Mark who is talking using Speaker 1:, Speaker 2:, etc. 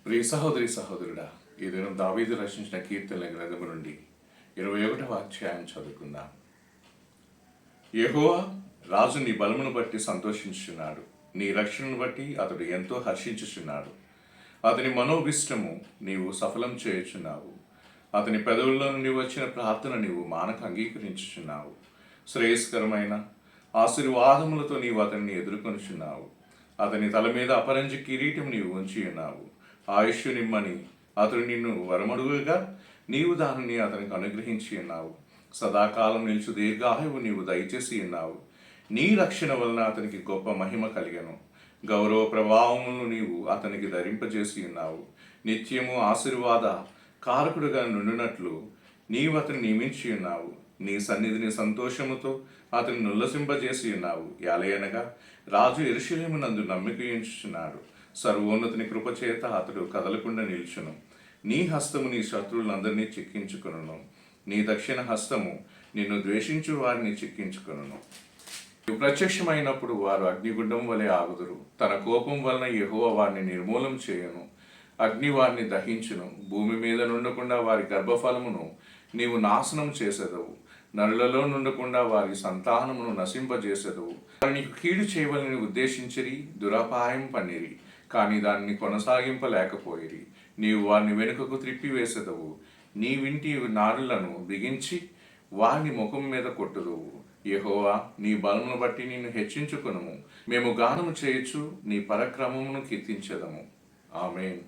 Speaker 1: ప్రియ సహోదరి సహోదరుడా, ఈ దినం దావీదు రచించిన కీర్తనల గ్రంథము నుండి 21వ అధ్యాయం చదువుకుందాం. యెహోవా రాజు నీ బలమును బట్టి సంతోషించుచున్నాడు, నీ రక్షణను బట్టి అతడు ఎంతో హర్షించుచున్నాడు. అతని మనోభిష్టము నీవు సఫలం చేయుచున్నావు, అతని పెదవుల్లో నుండి వచ్చిన ప్రార్థన నీవు మానక అంగీకరించుచున్నావు. శ్రేయస్కరమైన ఆశీర్వాదములతో నీవు అతన్ని ఎదుర్కొనుచున్నావు. అతని తల మీద అపరంజి కిరీటం నీవు ఉంచి ఉన్నావు. ఆయుష్ నిమ్మని అతడు నిన్ను వరమడుగుగా నీవు దానిని అతనికి అనుగ్రహించి ఉన్నావు. సదాకాలం నిలిచి దీర్ఘాయువు నీవు దయచేసి ఉన్నావు. నీ రక్షణ వలన అతనికి గొప్ప మహిమ కలిగను. గౌరవ ప్రభావములను నీవు అతనికి ధరింపజేసి ఉన్నావు. నిత్యము ఆశీర్వాద కారకుడుగా నుండినట్లు నీవు అతన్ని నియమించి ఉన్నావు. నీ సన్నిధిని సంతోషముతో అతన్ని నుల్లసింపజేసి ఉన్నావు. ఎలయనగా రాజు యెరూషలేమునందు నమ్మిక ఉంచుచున్నాడు. సర్వోన్నతుని కృపచేత అతడు కదలకుండా నిల్చును. నీ హస్తము నీ శత్రువులందరినీ చిక్కించుకొనును. నీ దక్షిణ హస్తము నిన్ను ద్వేషించు వారిని చిక్కించుకొనును. ప్రత్యక్షమైనప్పుడు వారు అగ్నిగుండం వలె ఆగుదురు. తన కోపం వలన యెహోవా వారిని నిర్మూలం చేయును. అగ్ని వారిని దహించును. భూమి మీద నుండకుండా వారి గర్భఫలమును నీవు నాశనం చేసేదవు. నరులలో నుండకుండా వారి సంతానమును నశింపజేసేదవు. వారు నీకు కీడు చేయవలని ఉద్దేశించిరి, దురపాయం పన్నిరి, కానీ దాన్ని కొనసాగింపలేకపోయిరి. నీవు వారిని వెనుకకు త్రిప్పివేసేదవు. నీ వింటి నారులను బిగించి వారిని ముఖం మీద కొట్టుదువు. యెహోవా నీ బలమును బట్టి నిన్ను హెచ్చించుకొనుము. మేము గానము చేయొచ్చు, నీ పరక్రమమును కీర్తించెదము. ఆమేన్.